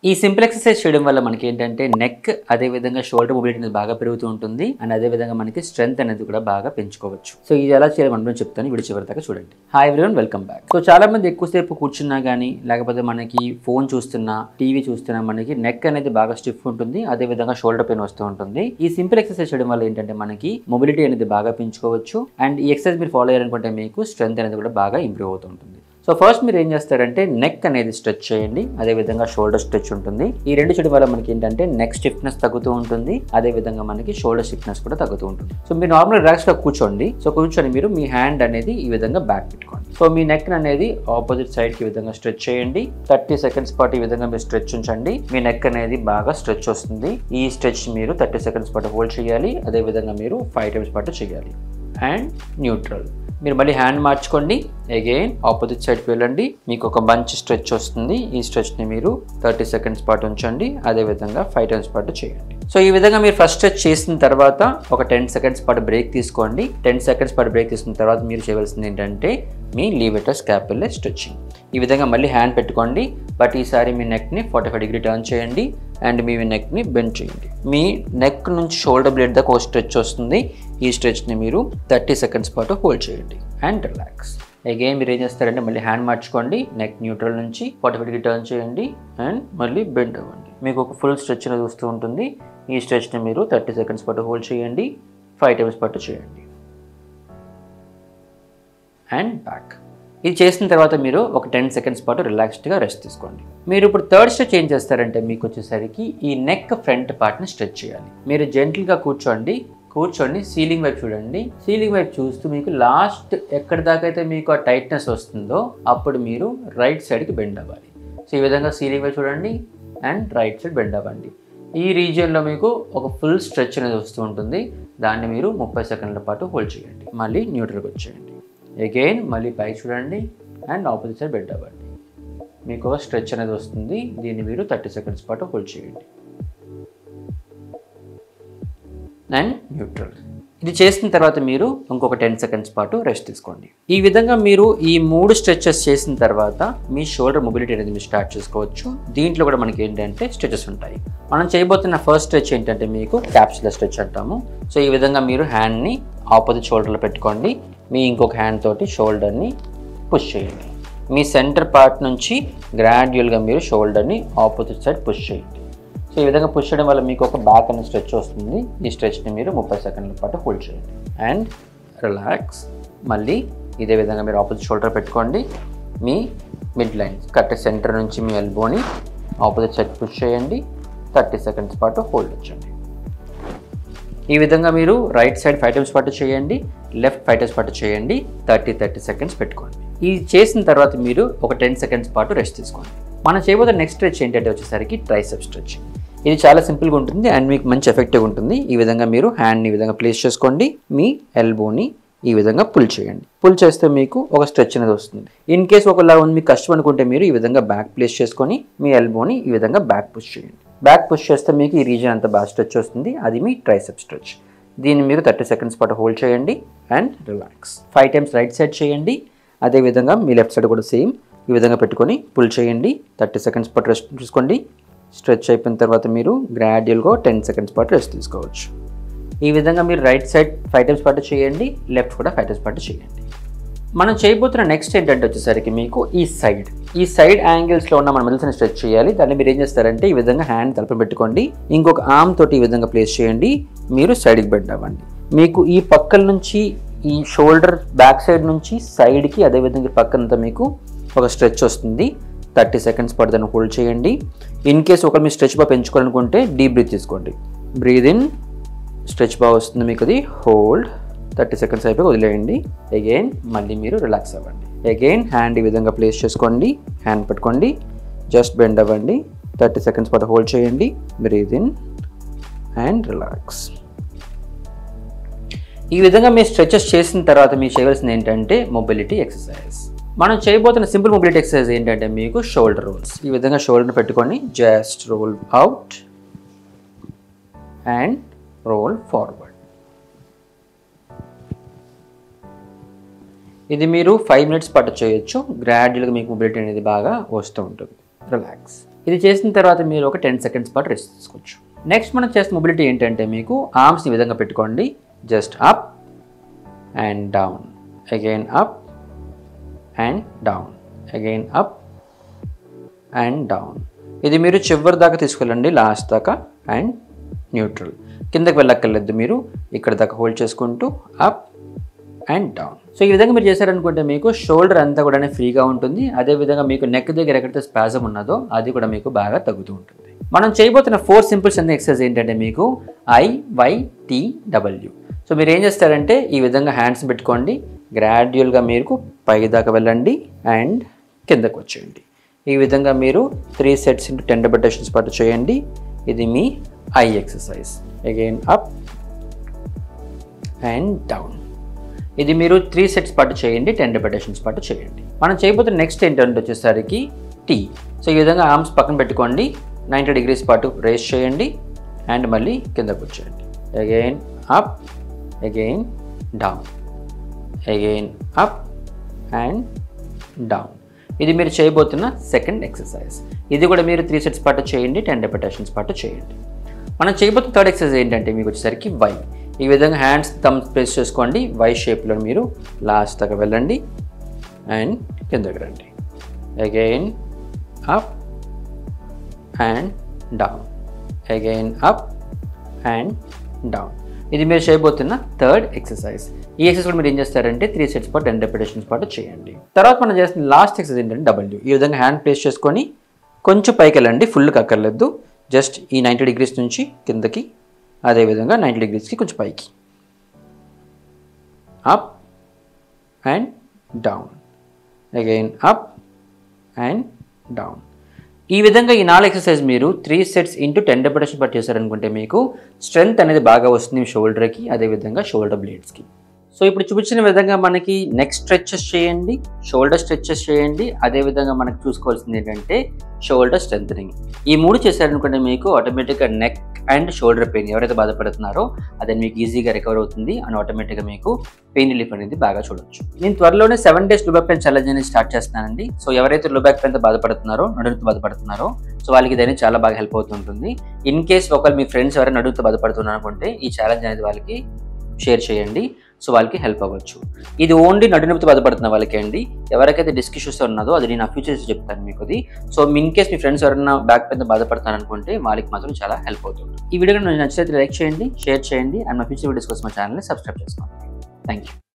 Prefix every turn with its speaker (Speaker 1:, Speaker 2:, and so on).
Speaker 1: ఈ simple exercise చేయడం వల్ల మనకి ఏంటంటే నెక్ అదే విధంగా షోల్డర్ మొబిలిటీ అనేది బాగా పెరుగుతూ ఉంటుంది అండ్ అదే విధంగా మనకి స్ట్రెంగ్త్ అనేది కూడా బాగా పెంచుకోవచ్చు. సో ఇది ఎలా చేయాలి మనం చెప్తాను, వీడియో చివరి దాకా చూడండి. Hi everyone, welcome back. So చాలా మంది ఎక్కువసేపు కూర్చున్నా కానీ లేకపోతే మనకి ఫోన్ చూస్తున్నా టీవీ చూస్తున్నా మనకి నెక్ అనేది బాగా స్టిఫ్ ఉంటుంది, అదే విధంగా షోల్డర్ పెయిన్ వస్తూ ఉంటుంది. ఈ సింపుల్ ఎక్సర్సైజ్ చేయడం వల్ల ఏంటంటే మనకి మొబిలిటీ అనేది బాగా పెంచుకోవచ్చు అండ్ ఈ ఎక్సర్సైజ్ మీరు ఫాలో అయ్యారనుకుంటే మీకు స్ట్రెంగ్త్ అనేది కూడా బాగా ఇంప్రూవ్ అవుతూ ఉంటుంది. సో ఫస్ట్ మీరు ఏం చేస్తారంటే నెక్ అనేది స్ట్రెచ్ చేయండి, అదే విధంగా షోల్డర్ స్ట్రెచ్ ఉంటుంది. ఈ రెండు చేయడం వల్ల మనకి ఏంటంటే నెక్ స్టిఫ్నెస్ తగ్గుతూ ఉంటుంది, అదే విధంగా మనకి షోల్డర్ స్టిఫ్నెస్ కూడా తగ్గుతూ ఉంటుంది. సో మీరు నార్మల్ రిలాక్స్ గా కూర్చోండి. సో కూర్చొని మీరు మీ హ్యాండ్ అనేది ఈ విధంగా బ్యాక్ పెట్టుకోండి. సో మీ నెక్ అనేది ఆపోజిట్ సైడ్ కి ఈ విధంగా స్ట్రెచ్ చేయండి. 30 సెకండ్స్ పాటు ఈ విధంగా మీరు స్ట్రెచ్ ఉంచండి. మీ నెక్ అనేది బాగా స్ట్రెచ్ వస్తుంది. ఈ స్ట్రెచ్ మీరు 30 సెకండ్స్ పాటు హోల్డ్ చేయాలి, అదే విధంగా మీరు 5 టైమ్స్ పాటు చేయాలి. అండ్ న్యూట్రల్ మీరు మళ్ళీ హ్యాండ్ మార్చుకోండి, అగైన్ ఆపోజిట్ సైడ్కి వెళ్ళండి. మీకు ఒక మంచి స్ట్రెచ్ వస్తుంది. ఈ స్ట్రెచ్ని మీరు 30 సెకండ్స్ పాటు ఉంచండి, అదేవిధంగా 5 టైమ్స్ పాటు చేయండి. సో ఈ విధంగా మీరు ఫస్ట్ స్ట్రెచ్ చేసిన తర్వాత ఒక 10 సెకండ్స్ పాటు బ్రేక్ తీసుకోండి. 10 సెకండ్స్ పాటు బ్రేక్ తీసుకున్న తర్వాత మీరు చేయవలసింది ఏంటంటే మీ లీవెటర్ స్కాపులర్ స్ట్రెచ్చింగ్. ఈ విధంగా మళ్ళీ హ్యాండ్ పెట్టుకోండి, బట్ ఈసారి మీ నెక్ని 45 డిగ్రీ టర్న్ చేయండి అండ్ మీ నెక్ని బెండ్ చేయండి. మీ నెక్ నుంచి షోల్డర్ బ్లేడ్ దాకా ఒక స్ట్రెచ్ వస్తుంది. ఈ స్ట్రెచ్ని మీరు 30 సెకండ్స్ పాటు హోల్డ్ చేయండి అండ్ రిలాక్స్. అగైన్ మీరు ఏం చేస్తారంటే మళ్ళీ హ్యాండ్ మార్చుకోండి, నెక్ న్యూట్రల్ నుంచి 45 డిగ్రీ టర్న్ చేయండి అండ్ మళ్ళీ బెండ్ అవ్వండి. మీకు ఒక ఫుల్ స్ట్రెచ్ అనేది వస్తూ ఉంటుంది. ఈ స్ట్రెచ్ని మీరు 30 సెకండ్స్ పాటు హోల్డ్ చేయండి, 5 టైమ్స్ పాటు చేయండి అండ్ బ్యాక్. ఇది చేసిన తర్వాత మీరు ఒక 10 సెకండ్స్ పాటు రిలాక్స్డ్గా రెస్ట్ తీసుకోండి. మీరు ఇప్పుడు థర్డ్ స్ట్రెచ్ ఏం చేస్తారంటే మీకు వచ్చేసరికి ఈ నెక్ ఫ్రంట్ పార్ట్ని స్ట్రెచ్ చేయాలి. మీరు జెంటిల్గా కూర్చోండి సీలింగ్ వైపు చూడండి. సీలింగ్ వైపు చూస్తూ మీకు లాస్ట్ ఎక్కడి దాకా అయితే మీకు ఆ టైట్నెస్ వస్తుందో అప్పుడు మీరు రైట్ సైడ్కి బెండ్ అవ్వాలి. సో ఈ విధంగా సీలింగ్ వైపు చూడండి అండ్ రైట్ సైడ్ బెండ్ అవ్వండి. ఈ రీజియన్లో మీకు ఒక ఫుల్ స్ట్రెచ్ అనేది వస్తూ ఉంటుంది. దాన్ని మీరు 30 సెకండ్ల పాటు హోల్డ్ చేయండి. మళ్ళీ న్యూట్రల్కి వచ్చేయండి. అగైన్ మళ్ళీ పైకి చూడండి అండ్ ఆపోజిట్ సైడ్ బెండ్ అవ్వండి. మీకు ఒక స్ట్రెచ్ అనేది వస్తుంది. దీన్ని మీరు 30 సెకండ్స్ పాటు హోల్డ్ చేయండి అండ్ న్యూట్రల్. ఇది చేసిన తర్వాత మీరు ఇంకొక 10 సెకండ్స్ పాటు రెస్ట్ తీసుకోండి. ఈ విధంగా మీరు ఈ 3 స్ట్రెచెస్ చేసిన తర్వాత మీ షోల్డర్ మొబిలిటీ అనేది మీరు స్టార్ట్ చేసుకోవచ్చు. దీంట్లో కూడా మనకి ఏంటంటే స్ట్రెచెస్ ఉంటాయి. మనం చేయబోతున్న ఫస్ట్ స్ట్రెచ్ ఏంటంటే మీకు క్యాప్సులర్ స్ట్రెచ్ అంటాము. సో ఈ విధంగా మీరు హ్యాండ్ని ఆపోజిట్ షోల్డర్లో పెట్టుకోండి. మీ ఇంకొక హ్యాండ్ తోటి షోల్డర్ని పుష్ చేయండి. మీ సెంటర్ పార్ట్ నుంచి గ్రాడ్యువల్గా మీరు షోల్డర్ని ఆపోజిట్ సైడ్ పుష్ చేయండి. సో ఈ విధంగా పుష్ చేయడం వల్ల మీకు ఒక బ్యాక్ అనే స్ట్రెచ్ వస్తుంది. ఈ స్ట్రెచ్ని మీరు 30 సెకండ్ల పాటు హోల్డ్ చేయండి అండ్ రిలాక్స్. మళ్ళీ ఇదే విధంగా మీరు ఆపోజిట్ షోల్డర్ పెట్టుకోండి. మీ మిడ్ లైన్ కరెక్ట్ సెంటర్ నుంచి మీ ఎల్బోని ఆపోజిట్ సైడ్ పుష్ చేయండి. 30 సెకండ్స్ పాటు హోల్డ్ వచ్చండి. ఈ విధంగా మీరు రైట్ సైడ్ 5 టైమ్స్ పాటు చేయండి, లెఫ్ట్ 5 టైమ్స్ పాటు చేయండి. 30 సెకండ్స్ పెట్టుకోండి. ఇది చేసిన తర్వాత మీరు ఒక 10 సెకండ్స్ పాటు రెస్ట్ తీసుకోండి. మనం చేయబోతున్న నెక్స్ట్ స్ట్రెచ్ ఏంటంటే వచ్చేసరికి ట్రైసెప్ స్ట్రెచ్. ఇది చాలా సింపుల్గా ఉంటుంది అండ్ మీకు మంచి ఎఫెక్టివ్ ఉంటుంది. ఈ విధంగా మీరు హ్యాండ్ని ఈ విధంగా ప్లేస్ చేసుకోండి. మీ ఎల్బోని ఈ విధంగా పుల్ చేయండి. పుల్ చేస్తే మీకు ఒక స్ట్రెచ్ అనేది వస్తుంది. ఇన్ కేస్ ఒకలా మీకు కష్టం అనుకుంటే మీరు ఈ విధంగా బ్యాక్ ప్లేస్ చేసుకొని మీ ఎల్బోని ఈ విధంగా బ్యాక్ పుష్ చేయండి. బ్యాక్ పుష్ చేస్తే మీకు ఈ రీజియన్ అంతా బాగా స్ట్రెచ్ వస్తుంది. అది మీ ట్రైసెప్ స్ట్రెచ్. దీన్ని మీరు 30 సెకండ్స్ పాటు హోల్డ్ చేయండి and relax. 5 times right side చేయండి. అదేవిధంగా మీ లెఫ్ట్ సైడ్ కూడా సేమ్ ఈ విధంగా పెట్టుకొని పుల్ చేయండి. 30 సెకండ్స్ పాటు రెస్ట్ తీసుకోండి. స్ట్రెచ్ అయిపోయిన తర్వాత మీరు గ్రాడ్యువల్గా 10 సెకండ్స్ పాటు రెస్ట్ తీసుకోవచ్చు. ఈ విధంగా మీరు రైట్ సైడ్ 5 టైమ్స్ పాటు చేయండి, లెఫ్ట్ కూడా 5 టైమ్స్ పాటు చేయండి. మనం చేయబోతున్న నెక్స్ట్ ఏంటంటే వచ్చేసరికి మీకు ఈ సైడ్ యాంగిల్స్లో ఉన్న మన మజిల్స్ని స్ట్రెచ్ చేయాలి. దాన్ని మీరు ఏం చేస్తారంటే ఈ విధంగా హ్యాండ్ తలపై పెట్టుకోండి. ఇంకొక ఆర్మ్ తోటి ఈ విధంగా ప్లేస్ చేయండి. మీరు సైడ్కి బెండ్ అవ్వండి. మీకు ఈ పక్కల నుంచి ఈ షోల్డర్ బ్యాక్ సైడ్ నుంచి సైడ్కి అదేవిధంగా పక్కనంతా మీకు ఒక స్ట్రెచ్ వస్తుంది. 30 సెకండ్స్ పాటు దాన్ని హోల్డ్ చేయండి. ఇన్ కేస్ ఒకరు మీరు స్ట్రెచ్ బాగా పెంచుకోవాలనుకుంటే డీప్ బ్రీత్ తీసుకోండి. బ్రీద్ ఇన్, స్ట్రెచ్ బాగా వస్తుంది మీకు, అది హోల్డ్. 30 సెకండ్స్ అయిపోయి వదిలేయండి. అగైన్ మళ్ళీ మీరు రిలాక్స్ అవ్వండి. అగైన్ హ్యాండ్ ఈ విధంగా ప్లేస్ చేసుకోండి. హ్యాండ్ పెట్టుకోండి, జస్ట్ బెండ్ అవ్వండి. 30 సెకండ్స్ పాటు హోల్డ్ చేయండి. Breathe in and relax. ఈ విధంగా మీరు స్ట్రెచెస్ చేసిన తర్వాత మీరు చేయవలసింది ఏంటంటే మొబిలిటీ ఎక్సర్సైజ్. మనం చేయబోతున్న సింపుల్ మొబిలిటీ ఎక్సర్సైజ్ ఏంటంటే మీకు షోల్డర్ రోల్స్. ఈ విధంగా షోల్డర్ పెట్టుకొని just roll out and roll forward. ఇది మీరు 5 మినిట్స్ పాటు చేయొచ్చు. గ్రాడ్యువల్గా మీకు మొబిలిటీ అనేది బాగా వస్తూ ఉంటుంది. రిలాక్స్. ఇది చేసిన తర్వాత మీరు ఒక 10 సెకండ్స్ పాటు రెస్ట్ తీసుకోవచ్చు. నెక్స్ట్ మనం చేసిన మొబిలిటీ ఏంటంటే మీకు ఆర్మ్స్ని ఈ విధంగా పెట్టుకోండి. Just up and down, again up and down, again up and down. ఇది మీరు చివరి దాకా తీసుకెళ్ళండి, లాస్ట్ దాకా అండ్ న్యూట్రల్. కిందకి వెళ్ళక్కర్లేదు, మీరు ఇక్కడ దాకా హోల్డ్ చేసుకుంటూ అప్ అండ్ డౌన్. సో ఈ విధంగా మీరు చేశారనుకుంటే మీకు షోల్డర్ అంతా కూడా ఫ్రీగా ఉంటుంది. అదేవిధంగా మీకు నెక్ దగ్గర ఎక్కడైతే స్పాజం ఉన్నదో అది కూడా మీకు బాగా తగ్గుతూ ఉంటుంది. మనం చేయబోతున్న 4 సింపుల్స్ అనే ఎక్సర్సైజ్ ఏంటంటే మీకు IYTW. సో మీరు ఏం చేస్తారంటే ఈ విధంగా హ్యాండ్స్ పెట్టుకోండి, గ్రాడ్యువల్గా మీరు పై దాకా వెళ్ళండి అండ్ కిందకు వచ్చేయండి. ఈ విధంగా మీరు 3 సెట్స్ ఇంటూ 10 రెపిటేషన్స్ పాటు చేయండి. ఇది me I exercise. Again up and down. ఇది మీరు 3 సెట్స్ పాటు చేయండి, 10 రెపిటేషన్స్ పాటు చేయండి. మనం చేయబోతున్న నెక్స్ట్ ఏంటంటే వచ్చేసరికి టీ. సో ఈ విధంగా ఆర్మ్స్ పక్కన పెట్టుకోండి, 90 డిగ్రీస్ పాటు రేస్ చేయండి అండ్ మళ్ళీ కిందకు వచ్చేయండి. Again up, again down, again up and down. ఇది మీరు చేయబోతున్న సెకండ్ ఎక్సర్సైజ్. ఇది కూడా మీరు 3 సెట్స్ పాటు చేయండి, 10 రెపిటేషన్స్ పాటు చేయండి. మనం చేయబోతున్న థర్డ్ ఎక్సర్సైజ్ ఏంటంటే మీకు వచ్చేసరికి వై. ఈ విధంగా హ్యాండ్స్ థంబ్ ప్రెస్ చేసుకోండి, వై షేప్లో మీరు లాస్ట్ దాకా వెళ్ళండి అండ్ కిందకి రండి. Again up and down, again up and down. ఇది మీరు చేయబోతున్న థర్డ్ ఎక్సర్సైజ్. ఈ ఎక్సర్సైజ్ కూడా మీరు ఏం చేస్తారంటే 3 సెట్స్ పాటు 10 రెపిటేషన్స్ పాటు చేయండి. తర్వాత మనం చేస్తున్న లాస్ట్ ఎక్సర్సైజ్ ఏంటంటే డబ్ల్యూ. ఈ విధంగా హ్యాండ్ ప్లేస్ చేసుకొని కొంచెం పైకి వెళ్ళండి, ఫుల్ కక్కర్లేదు. జస్ట్ ఈ 90 డిగ్రీస్ నుంచి కిందకి, అదేవిధంగా 90 డిగ్రీస్కి కొంచెం పైకి. Up and down, again up and down. ఈ విధంగా ఈ 4 ఎక్సర్సైజ్ మీరు 3 సెట్స్ ఇంటూ 10 రెపిటేషన్ పాటు చేశారనుకుంటే మీకు స్ట్రెంగ్త్ అనేది బాగా వస్తుంది షోల్డర్కి, అదేవిధంగా షోల్డర్ బ్లేడ్స్కి. సో ఇప్పుడు చూపించిన విధంగా మనకి నెక్ స్ట్రెచెస్ చేయండి, షోల్డర్ స్ట్రెచెస్ చేయండి, అదేవిధంగా మనకు చూసుకోవాల్సింది ఏంటంటే షోల్డర్ స్ట్రెంథనింగ్. ఈ 3 చేశారనుకుంటే మీకు ఆటోమేటిక్గా నెక్ అండ్ షోల్డర్ పెయిన్ ఎవరైతే బాధపడుతున్నారో అది మీకు ఈజీగా రికవర్ అవుతుంది అండ్ ఆటోమేటిక్గా మీకు పెయిన్ రిలీఫ్ అనేది బాగా చూడొచ్చు. నేను త్వరలోనే 7 డేస్ లో బ్యాక్ పెయిన్ ఛాలెంజ్ అనేది స్టార్ట్ చేస్తానండి. సో ఎవరైతే లో బ్యాక్ పెయిన్తో బాధపడుతున్నారో, నడుముతో బాధపడుతున్నారో, సో వాళ్ళకి ఇది అనేది చాలా బాగా హెల్ప్ అవుతుంటుంది. ఇన్ కేస్ ఒకవేళ మీ ఫ్రెండ్స్ ఎవరైనా నడుముతో బాధపడుతున్నారు అనుకుంటే ఈ ఛాలెంజ్ అనేది వాళ్ళకి షేర్ చేయండి, సో వాళ్ళకి హెల్ప్ అవ్వచ్చు. ఇది ఓన్లీ నడునొప్పితో బాధపడుతున్న వాళ్ళకి అండి. ఎవరికైతే డిస్క్ ఇష్యూస్ ఉన్నదో అది నేను ఫ్యూచర్స్ చెప్తాను మీకు అది. So in case me friends ఎవరైనా బ్యాక్ పెయిన్తో బాధపడుతున్నారు అనుకుంటే వాళ్ళకి మాత్రం చాలా హెల్ప్ అవుతుంది. ఈ వీడియో నచ్చితే లైక్ చేయండి, షేర్ చేయండి అండ్ మా ఫ్యూచర్ వీడియోస్ కోసం మా ఛానల్ని సబ్స్క్రైబ్ చేసుకోండి. Thank you.